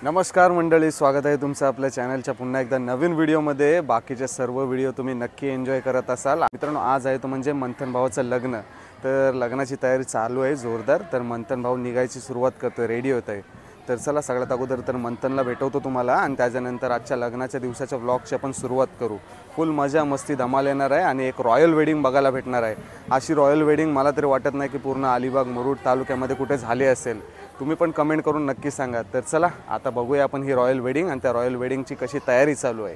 नमस्कार मंडळी, स्वागत आहे तुमचं आपल्या चॅनलच्या पुन्हा एकदा नवीन व्हिडिओमध्ये। बाकीचे सर्व व्हिडिओ तुम्ही नक्की एन्जॉय करत असाल। मित्रांनो, आज आहे तो म्हणजे मंथन भावाचं लग्न। तर लग्नाची तयारी चालू आहे जोरदार। तर मंथन भाऊ निघायची सुरुवात करतोय, रेडी होत आहे। तर चला सगळ्यात अगोदर तर मंथनला भेटवतो तुम्हाला आणि त्याच्यानंतर आजच्या लग्नाच्या दिवसाच्या व्लॉगची आपण सुरुवात करू। फुल मजा मस्ती धमाल येणार आहे आणि एक रॉयल वेडिंग बघायला भेटणार आहे। अशी रॉयल वेडिंग मला तरी वाटत नाही की पूर्ण अलिबाग मुरुड तालुक्यामध्ये कुठे झाली असेल। तुम्ही पण कमेंट करून नक्की सांगा। तर चला आता बघूया आपण ही रॉयल वेडिंग आणि त्या रॉयल वेडिंगची कशी तयारी चालू आहे।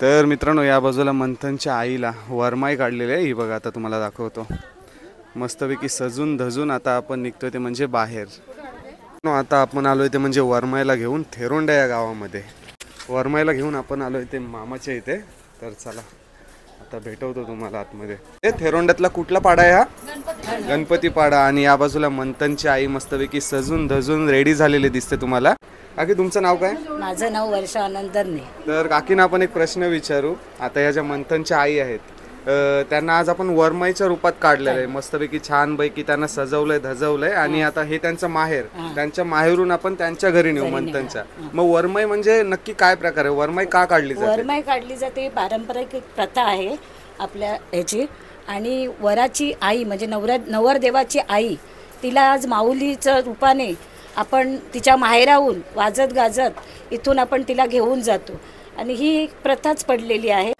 तर मित्रांनो, या बाजूला मंथनच्या आईला वरमाई काढलेली आहे। ही बघा, आता तुम्हाला दाखवतो। मस्तपैकी सजून धजून आता आपण निघतोय ते म्हणजे बाहेर। आता आपण आलोय ते म्हणजे वरमाईला घेऊन थेरोंडा या गावामध्ये। वरमाईला घेऊन आपण आलोय ते मामाच्या इथे। तर चला आता भेटवतो तुम्हाला आतमध्ये। हे थेरोंड्यातला कुठला पाडा आहे? हा गणपती पाडा। आणि या बाजूला मंथनची आई मस्तपैकी सजून धजून रेडी झालेली दिसते तुम्हाला। काकी, तुमचं नाव काय? माझं नाव वर्षा आनंदरने। तर काकींना आपण एक प्रश्न विचारू। आता या ज्या मंथनच्या आई आहेत त्यांना आज आपण वरमाईच्या रूपात काढलेलं आहे। मस्तपैकी छानपैकी त्यांना सजवलंय धजवलंय आणि आता हे त्यांचं माहेर, त्यांच्या माहेरून आपण त्यांच्या घरी नेऊ मंथनच्या। मग वरमाई म्हणजे नक्की काय प्रकार आहे? वरमाई का काढली जाते? वरमाई काढली जाते पारंपरिक एक प्रथा आहे आपल्या ह्याची। आणि वराची आई म्हणजे नवरदेवाची आई, तिला आज माऊलीच्या रूपाने आपण तिच्या माहेराहून वाजत गाजत इथून आपण तिला घेऊन जातो आणि ही एक प्रथाच पडलेली आहे।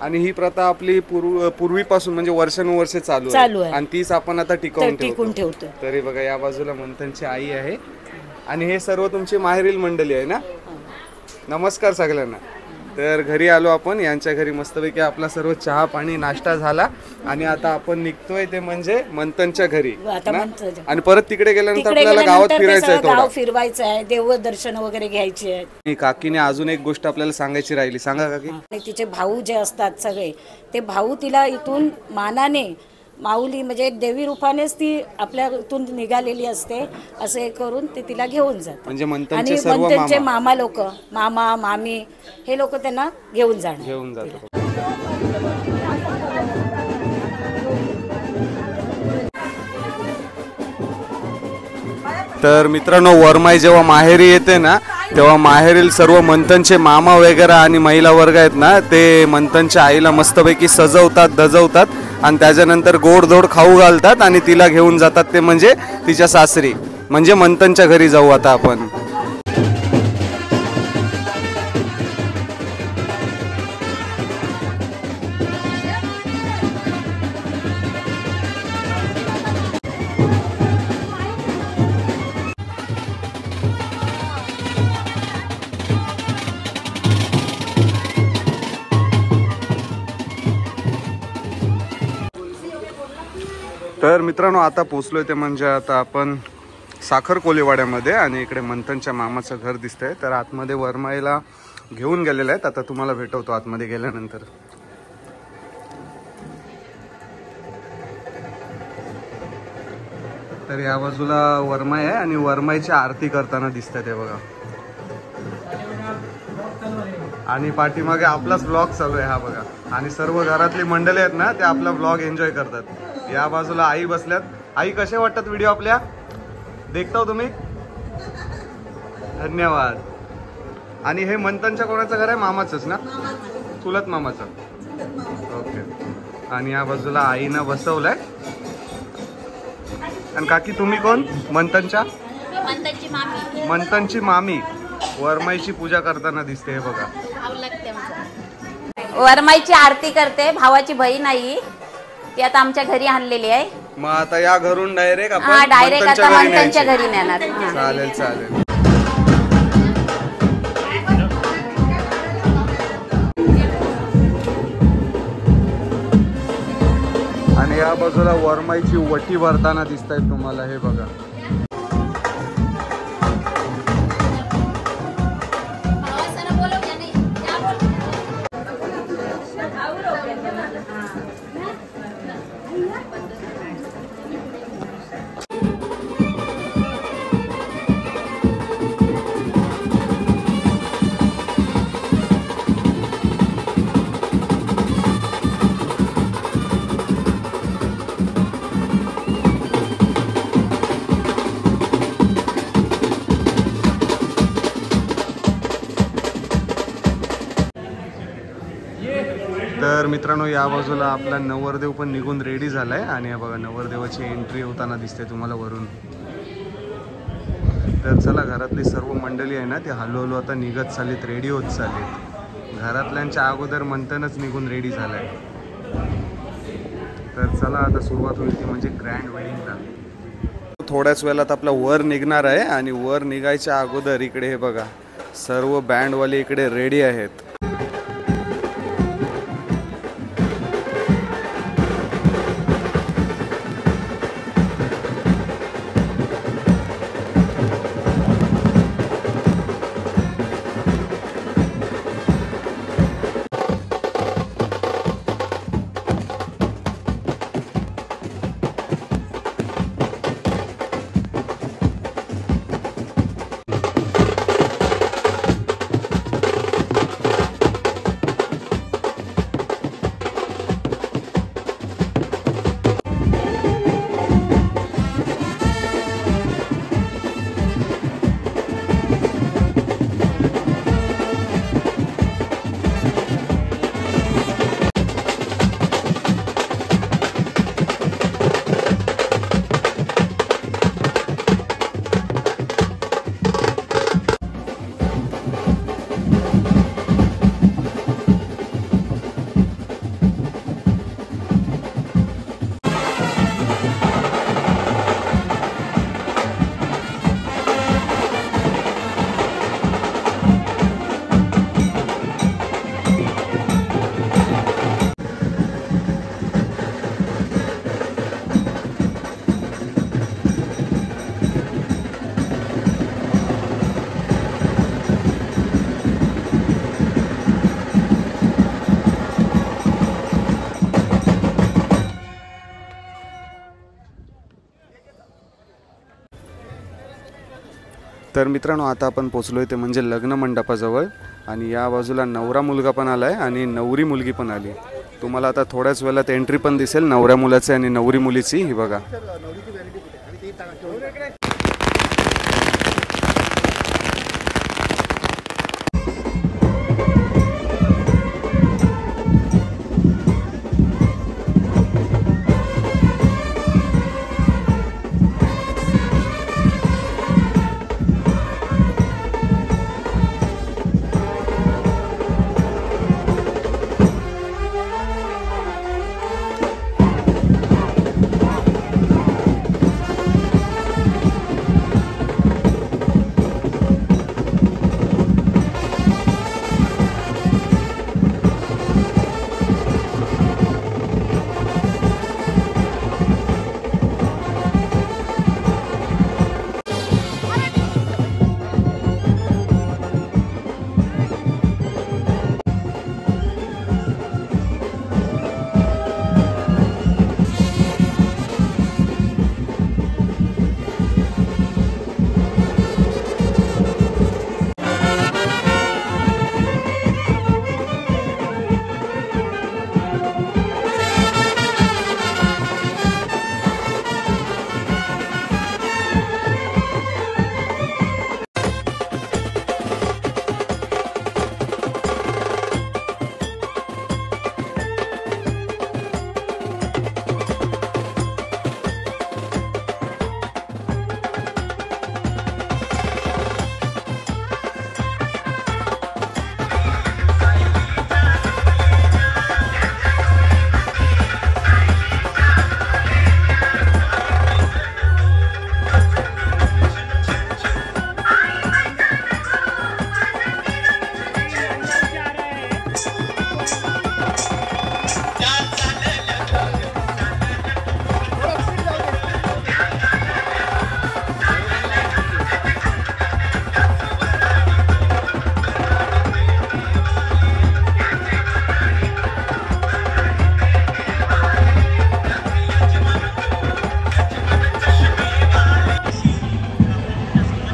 आणि ही प्रथा आपली पूर्वीपासून म्हणजे वर्षानुवर्ष चालू आहे आणि तीच आपण आता टिकवून ठेवतो। तरी बघा, या बाजूला मंथनची आई आहे आणि हे सर्व तुमची माहेरील मंडळी आहे ना। नमस्कार सगळ्यांना। तर घरी आलो आपण, यांच्या घरी मस्तपैकी आपला सर्व चहा पाणी नाश्ता झाला आणि आता आपण निघतोय ते म्हणजे मंथनच्या घरी। आणि परत तिकडे गेल्यानंतर आपल्याला गावात फिरायचं आहे, गाव फिरवायचं आहे, देव दर्शन वगैरे घ्यायचे आहेत। काकीने अजून एक गोष्ट आपल्याला सांगायची राहिली, सांगा काकी। आणि तिचे भाऊ जे असतात सगळे, ते भाऊ तिला इथून मानाने माऊली म्हणजे एक देवी रूपानेच ती आपल्या इथून निघालेली असते, असे करून ते तिला घेऊन जातात। म्हणजे आणि मंथनचे मामा लोक, मामा मामी हे लोक त्यांना घेऊन जातात। तर मित्रांनो, वरमाई जेव्हा माहेरी येते ना, तेव्हा माहेरील सर्व मंथनचे मामा वगैरे आणि महिला वर्ग आहेत ना, ते मंथनच्या आईला मस्तपैकी सजवतात धजवतात आणि त्याच्यानंतर गोडधोड खाऊ घालतात आणि तिला घेऊन जातात ते म्हणजे तिच्या सासरी, म्हणजे मंथनच्या घरी जाऊ आता आपण। तर मित्रांनो, आता पोचलोय ते म्हणजे आता आपण साखर कोलीवाड्यामध्ये आणि इकडे मंथनच्या मामाचं घर दिसतंय। तर आतमध्ये वरमाईला घेऊन गेलेले आहेत, आता तुम्हाला भेटवतो आतमध्ये गेल्यानंतर। तर या बाजूला वरमाई आहे आणि वरमाईची आरती करताना दिसतंय ते बघा। आणि पाठीमागे आपलाच ब्लॉग चालू आहे हा बघा। आणि सर्व घरातली मंडळी आहेत ना, ते आपला ब्लॉग एन्जॉय करतात। या बाजूला आई बसल्यात। आई, कसे वाटतात व्हिडिओ आपल्या? देखता हो तुम्ही? धन्यवाद। आणि हे मंथनच्या कोणाचं घर आहे? मामाचंच ना, चुलत मामाचं। ओके। आणि या बाजूला आईनं बसवलंय। आणि काकी, तुम्ही कोण? मंथनची मामी वरमाईची पूजा करताना दिसते हे बघा। वरमाईची आरती करते, भावाची बहीण आई ती आता आमच्या घरी आणलेली आहे। मग आता या घरून डायरेक्ट आपण आता मंथनच्या घरी नेणार। चालेल चालेल। आणि या बाजूला वरमाईची वटी भरताना दिसतायत तुम्हाला हे बघा। तर मित्रांनो या बाजूला आपला नवरदेव पण निघून रेडी झालाय आणि बघा नवरदेवाची एंट्री होताना दिसते तुम्हाला वरून। तर चला घरातली सर्व मंडळी आहे ना ती हळूहळू आता निघत चालीत, रेडी होत चालीत। घरातल्यांच्या अगोदर मंथनच निघून रेडी झालाय। तर चला आता सुरुवात होईल ती म्हणजे ग्रँड वेडिंगला। थोड्याच वेळात आपला वर निघणार आहे आणि वर निघायच्या अगोदर इकडे हे बघा सर्व बँडवाले इकडे रेडी आहेत। तर मित्रांनो आता आपण पोचलोय ते म्हणजे लग्न मंडपाजवळ आणि या बाजूला नवरा मुलगा पण आलाय आणि नवरी मुलगी पण आली। तुम्हाला आता थोड्याच वेळात एंट्री पण दिसेल नवऱ्या मुलाची आणि नवरी मुलीची। ही बघा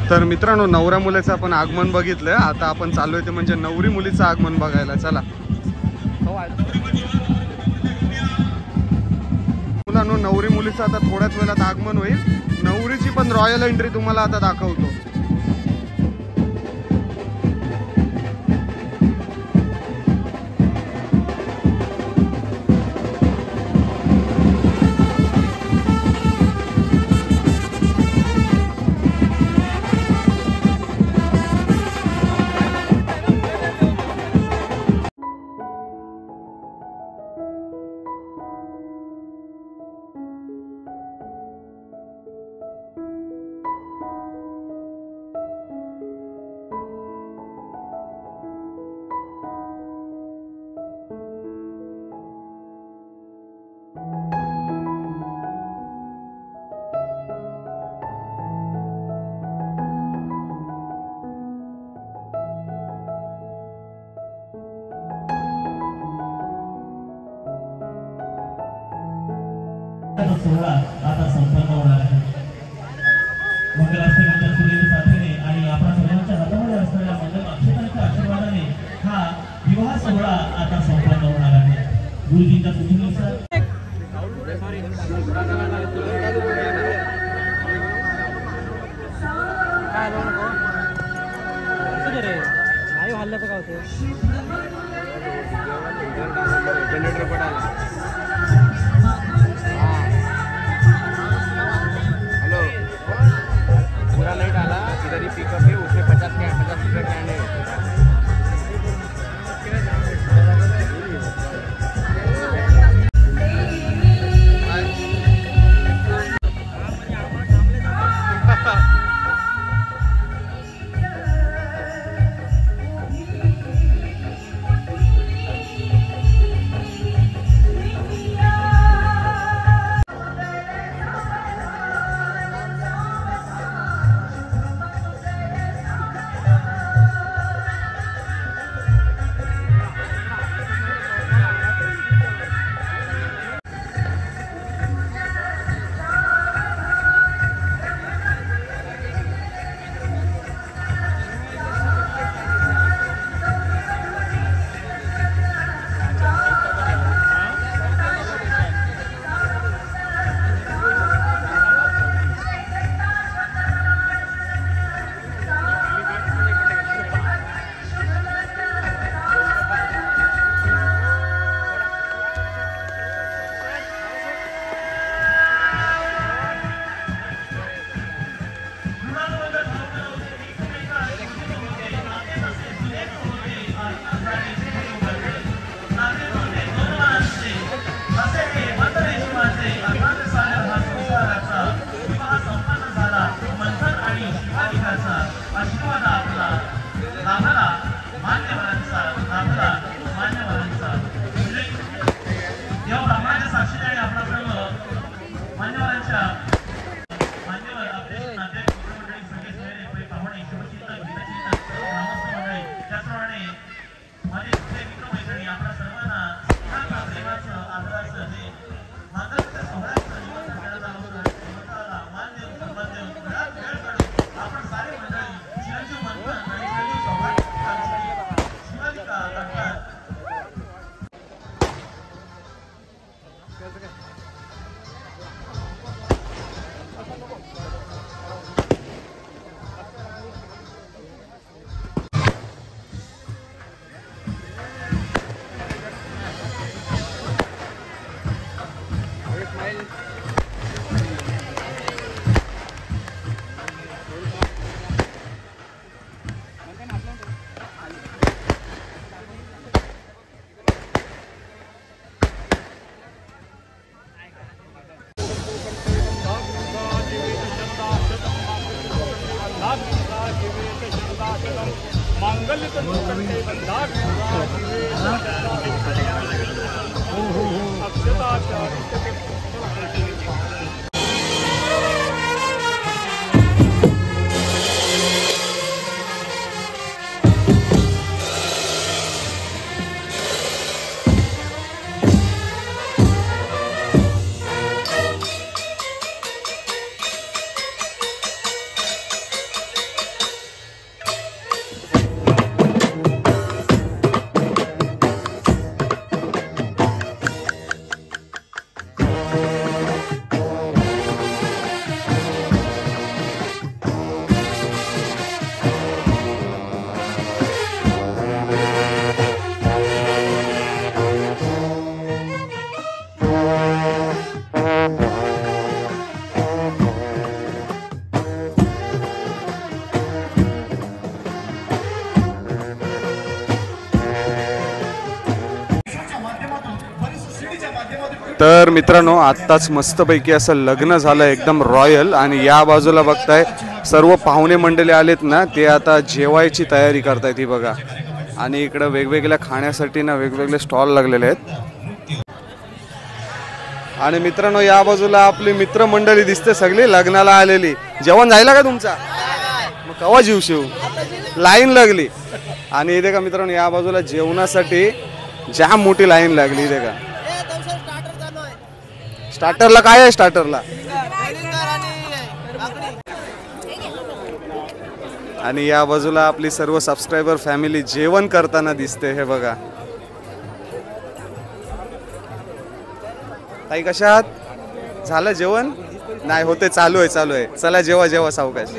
तर मित्रांनो नवऱ्या मुलीचं आपण आगमन बघितलं। आता आपण चाललोय ते म्हणजे नवरी मुलीचं आगमन बघायला। चला मुलांनो नवरी मुलीचं आता थोड्याच वेळात आगमन होईल। नवरीची पण रॉयल एंट्री तुम्हाला आता दाखवतो। सोहळा आता संपन्न होणार आहे. मंगलाष्टमीच्या सुरेख साथीने आणि आपल्या सर्वांच्या हातामध्ये असणाऱ्या मंगल अक्षतांच्या आशीर्वादाने हा विवाह सोहळा आता संपन्न होणार आहे. गुरुजींच्या सूचनेनुसार पिकअप है उसमें 50 रुपये के आने तर मित्रांनो आत्ताच मस्तपैकी असं लग्न झालं एकदम रॉयल आणि या बाजूला बघताय सर्व पाहुणे मंडळी आलेत ना ते आता जेवायची तयारी करतायत ही बघा आणि इकडे वेगवेगळ्या खाण्यासाठी ना वेगवेगळे स्टॉल लागलेले आहेत आणि मित्रांनो या बाजूला आपली मित्रमंडळी दिसते सगळी लग्नाला आलेली जेवण झालं का तुमचा मग केव्हा जीव शिव लाईन लागली आणि इथे का मित्रांनो या बाजूला जेवणासाठी जाम मोठी लाईन लागली इथे का स्टार्टरला काय आहे स्टार्टरला? आणि या बाजूला आपली सर्व सबस्क्रायबर फॅमिली जेवण करताना दिसते. हे बघा ताई कशा आहात? झालं जेवण? नाही होते, चालू आहे. चला जेवा सावकाश.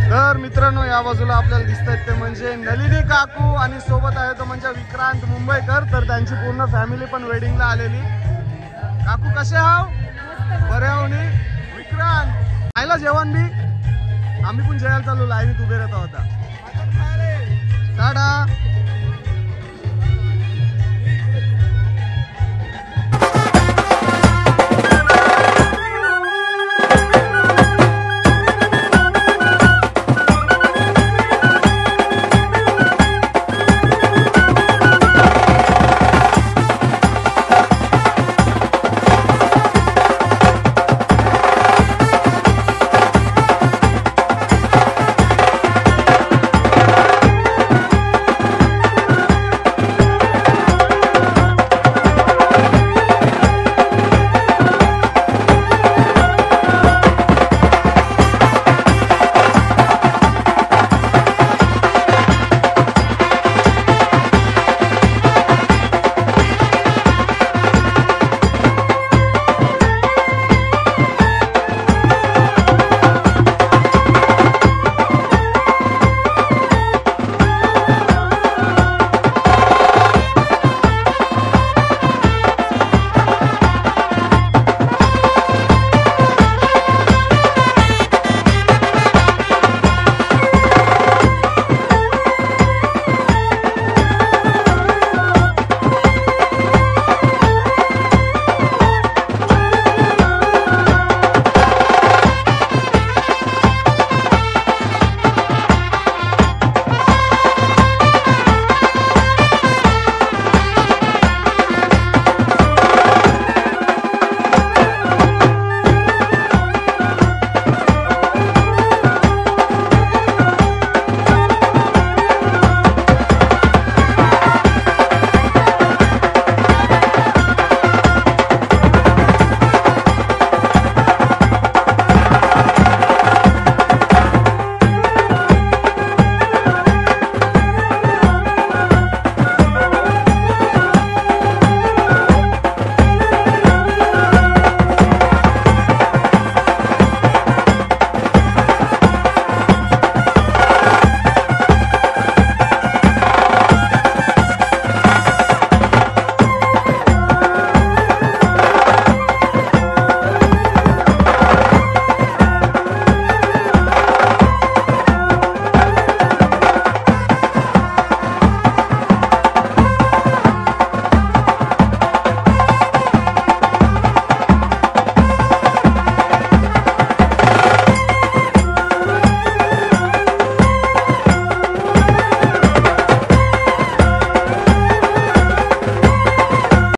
तर मित्रांनो या बाजूला आपल्याला दिसत आहेत ते म्हणजे नलिनी काकू आणि सोबत आहे तो म्हणजे विक्रांत मुंबईकर. तर त्यांची पूर्ण फॅमिली पण वेडिंगला आलेली. काकू कसे आहो? बरे आहो नी? विक्रांत आयला जेवण बी? आम्ही पण जेवायला चालू लाईनीत उभे राहतो आता.